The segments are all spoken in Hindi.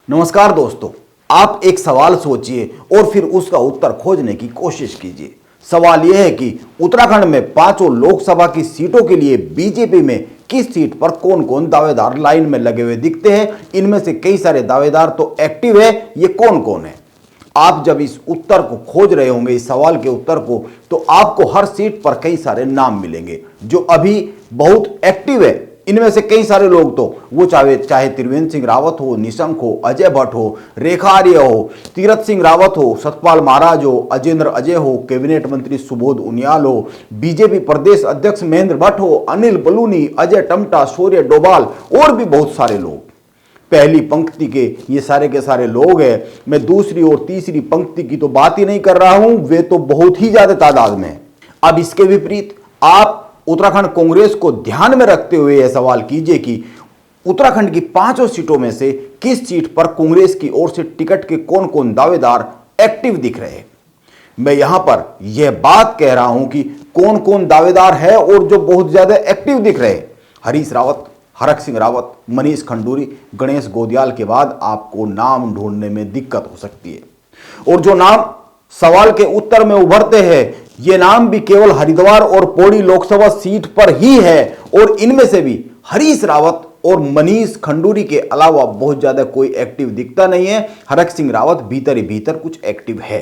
नमस्कार दोस्तों, आप एक सवाल सोचिए और फिर उसका उत्तर खोजने की कोशिश कीजिए। सवाल यह है कि उत्तराखंड में पांचों लोकसभा की सीटों के लिए बीजेपी में किस सीट पर कौन कौन दावेदार लाइन में लगे हुए दिखते हैं। इनमें से कई सारे दावेदार तो एक्टिव है, ये कौन कौन है। आप जब इस उत्तर को खोज रहे होंगे, इस सवाल के उत्तर को, तो आपको हर सीट पर कई सारे नाम मिलेंगे जो अभी बहुत एक्टिव है। इनमें से कई सारे लोग तो वो चाहे त्रिवेंद्र सिंह रावत हो, निशंक हो, अजय भट्ट हो, रेखा आर्य हो, तीरथ सिंह रावत हो, सतपाल महाराज हो, अजेंद्र अजय हो, कैबिनेट मंत्री सुबोध उनियाल हो, बीजेपी प्रदेश अध्यक्ष महेंद्र भट्ट हो, अनिल बलूनी, अजय टमटा, शौर्य डोभाल और भी बहुत सारे लोग। पहली पंक्ति के ये सारे के सारे लोग हैं। मैं दूसरी और तीसरी पंक्ति की तो बात ही नहीं कर रहा हूं, वे तो बहुत ही ज्यादा तादाद में हैं। अब इसके विपरीत आप उत्तराखंड कांग्रेस को ध्यान में रखते हुए यह सवाल कीजिए कि उत्तराखंड की पांचों सीटों में से किस सीट पर कांग्रेस की ओर से टिकट के कौन कौन दावेदार एक्टिव दिख रहे हैं। मैं यहां पर यह बात कह रहा हूं कि कौन कौन दावेदार है और जो बहुत ज्यादा एक्टिव दिख रहे हैं। हरीश रावत, हरक सिंह रावत, मनीष खंडूरी, गणेश गोदियाल के बाद आपको नाम ढूंढने में दिक्कत हो सकती है। और जो नाम सवाल के उत्तर में उभरते हैं, ये नाम भी केवल हरिद्वार और पौड़ी लोकसभा सीट पर ही है। और इनमें से भी हरीश रावत और मनीष खंडूरी के अलावा बहुत ज्यादा कोई एक्टिव दिखता नहीं है। हरक सिंह रावत भीतर ही भीतर कुछ एक्टिव है।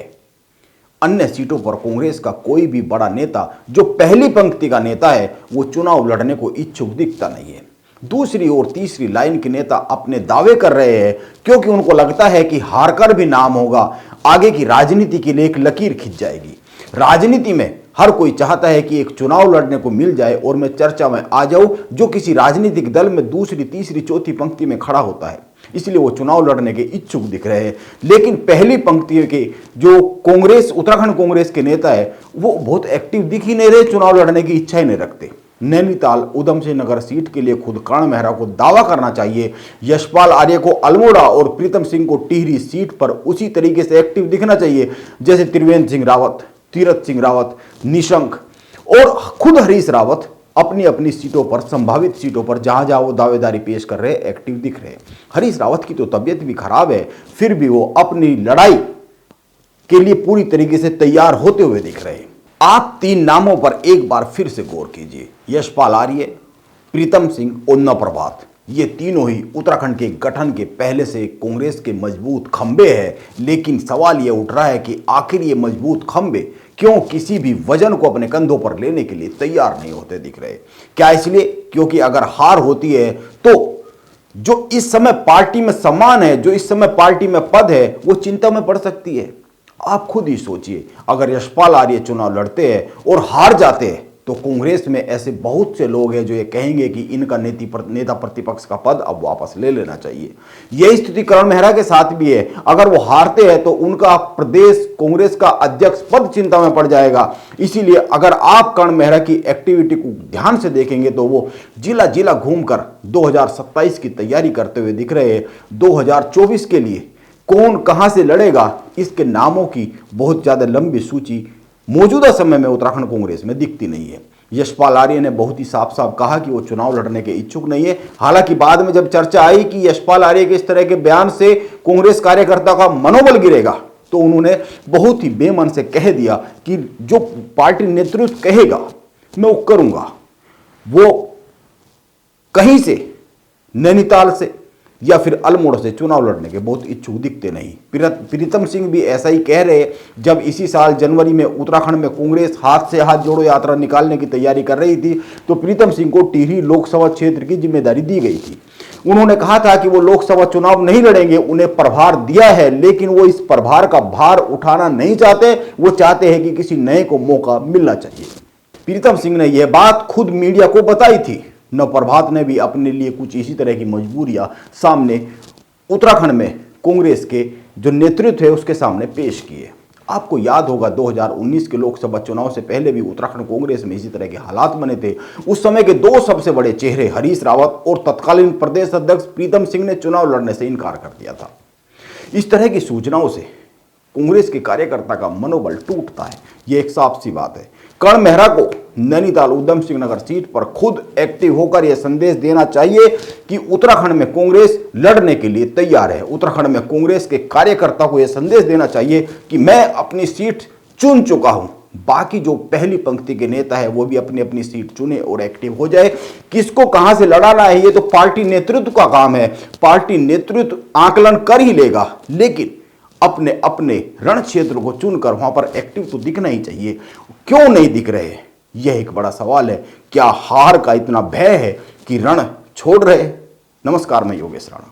अन्य सीटों पर कांग्रेस का कोई भी बड़ा नेता जो पहली पंक्ति का नेता है, वो चुनाव लड़ने को इच्छुक दिखता नहीं है। दूसरी और तीसरी लाइन के नेता अपने दावे कर रहे हैं क्योंकि उनको लगता है कि हारकर भी नाम होगा, आगे की राजनीति के लिए एक लकीर खिंच जाएगी। राजनीति में हर कोई चाहता है कि एक चुनाव लड़ने को मिल जाए और मैं चर्चा में आ जाऊं जो किसी राजनीतिक दल में दूसरी, तीसरी, चौथी पंक्ति में खड़ा होता है। इसलिए वो चुनाव लड़ने के इच्छुक दिख रहे हैं। लेकिन पहली पंक्ति के जो कांग्रेस, उत्तराखंड कांग्रेस के नेता है, वो बहुत एक्टिव दिख ही नहीं रहे, चुनाव लड़ने की इच्छा ही नहीं रखते। नैनीताल उधम सिंह नगर सीट के लिए खुद कर्ण मेहरा को दावा करना चाहिए। यशपाल आर्य को अल्मोड़ा और प्रीतम सिंह को टिहरी सीट पर उसी तरीके से एक्टिव दिखना चाहिए जैसे त्रिवेंद्र सिंह रावत, तीरथ सिंह रावत, निशंक और खुद हरीश रावत अपनी अपनी सीटों पर, संभावित सीटों पर जहां जहां वो दावेदारी पेश कर रहे हैं, एक्टिव दिख रहे हैं। हरीश रावत की तो तबियत भी खराब है, फिर भी वो अपनी लड़ाई के लिए पूरी तरीके से तैयार होते हुए दिख रहे हैं। आप तीन नामों पर एक बार फिर से गौर कीजिए। यशपाल आर्य, प्रीतम सिंह और नवप्रभात, ये तीनों ही उत्तराखंड के गठन के पहले से कांग्रेस के मजबूत खंबे हैं। लेकिन सवाल यह उठ रहा है कि आखिर ये मजबूत खंबे क्यों किसी भी वजन को अपने कंधों पर लेने के लिए तैयार नहीं होते दिख रहे। क्या इसलिए क्योंकि अगर हार होती है तो जो इस समय पार्टी में सम्मान है, जो इस समय पार्टी में पद है, वो चिंता में पड़ सकती है। आप खुद ही सोचिए, अगर यशपाल आर्य चुनाव लड़ते हैं और हार जाते हैं तो कांग्रेस में ऐसे बहुत से लोग हैं जो ये कहेंगे कि इनका नेता प्रतिपक्ष का पद अब वापस ले लेना चाहिए। यही स्थिति कर्ण मेहरा के साथ भी है। अगर वो हारते हैं तो उनका प्रदेश कांग्रेस का अध्यक्ष पद चिंता में पड़ जाएगा। इसीलिए अगर आप कर्ण मेहरा की एक्टिविटी को ध्यान से देखेंगे तो वो जिला जिला घूमकर 2027 की तैयारी करते हुए दिख रहे हैं। 2024 के लिए कौन कहां से लड़ेगा, इसके नामों की बहुत ज्यादा लंबी सूची मौजूदा समय में उत्तराखंड कांग्रेस में दिखती नहीं है। यशपाल आर्य ने बहुत ही साफ साफ कहा कि वो चुनाव लड़ने के इच्छुक नहीं है। हालांकि बाद में जब चर्चा आई कि यशपाल आर्य के इस तरह के बयान से कांग्रेस कार्यकर्ता का मनोबल गिरेगा, तो उन्होंने बहुत ही बेमन से कह दिया कि जो पार्टी नेतृत्व कहेगा मैं वो करूंगा। वो कहीं से, नैनीताल से या फिर अल्मोड़ा से चुनाव लड़ने के बहुत इच्छुक दिखते नहीं। प्रीतम सिंह भी ऐसा ही कह रहे। जब इसी साल जनवरी में उत्तराखंड में कांग्रेस हाथ से हाथ जोड़ो यात्रा निकालने की तैयारी कर रही थी तो प्रीतम सिंह को टिहरी लोकसभा क्षेत्र की जिम्मेदारी दी गई थी। उन्होंने कहा था कि वो लोकसभा चुनाव नहीं लड़ेंगे, उन्हें प्रभार दिया है, लेकिन वो इस प्रभार का भार उठाना नहीं चाहते। वो चाहते हैं कि किसी नए को मौका मिलना चाहिए। प्रीतम सिंह ने यह बात खुद मीडिया को बताई थी। नवप्रभात ने भी अपने लिए कुछ इसी तरह की मजबूरियां सामने उत्तराखंड में कांग्रेस के जो नेतृत्व है उसके सामने पेश किए। आपको याद होगा 2019 के लोकसभा चुनाव से पहले भी उत्तराखंड कांग्रेस में इसी तरह के हालात बने थे। उस समय के दो सबसे बड़े चेहरे हरीश रावत और तत्कालीन प्रदेश अध्यक्ष प्रीतम सिंह ने चुनाव लड़ने से इनकार कर दिया था। इस तरह की सूचनाओं से कांग्रेस के कार्यकर्ता का मनोबल टूटता है। यह एक साफ सी बात है। कर्ण मेहरा को नैनीताल उधम सिंह नगर सीट पर खुद एक्टिव होकर यह संदेश देना चाहिए कि उत्तराखंड में कांग्रेस लड़ने के लिए तैयार है। उत्तराखंड में कांग्रेस के कार्यकर्ता को यह संदेश देना चाहिए कि मैं अपनी सीट चुन चुका हूं। बाकी जो पहली पंक्ति के नेता है वो भी अपनी अपनी सीट चुने और एक्टिव हो जाए। किसको कहां से लड़ाना है ये तो पार्टी नेतृत्व का काम है। पार्टी नेतृत्व आकलन कर ही लेगा, लेकिन अपने अपने रण क्षेत्र को चुनकर वहां पर एक्टिव तो दिखना ही चाहिए। क्यों नहीं दिख रहे, यह एक बड़ा सवाल है। क्या हार का इतना भय है कि रण छोड़ रहे? नमस्कार, मैं योगेश राणा।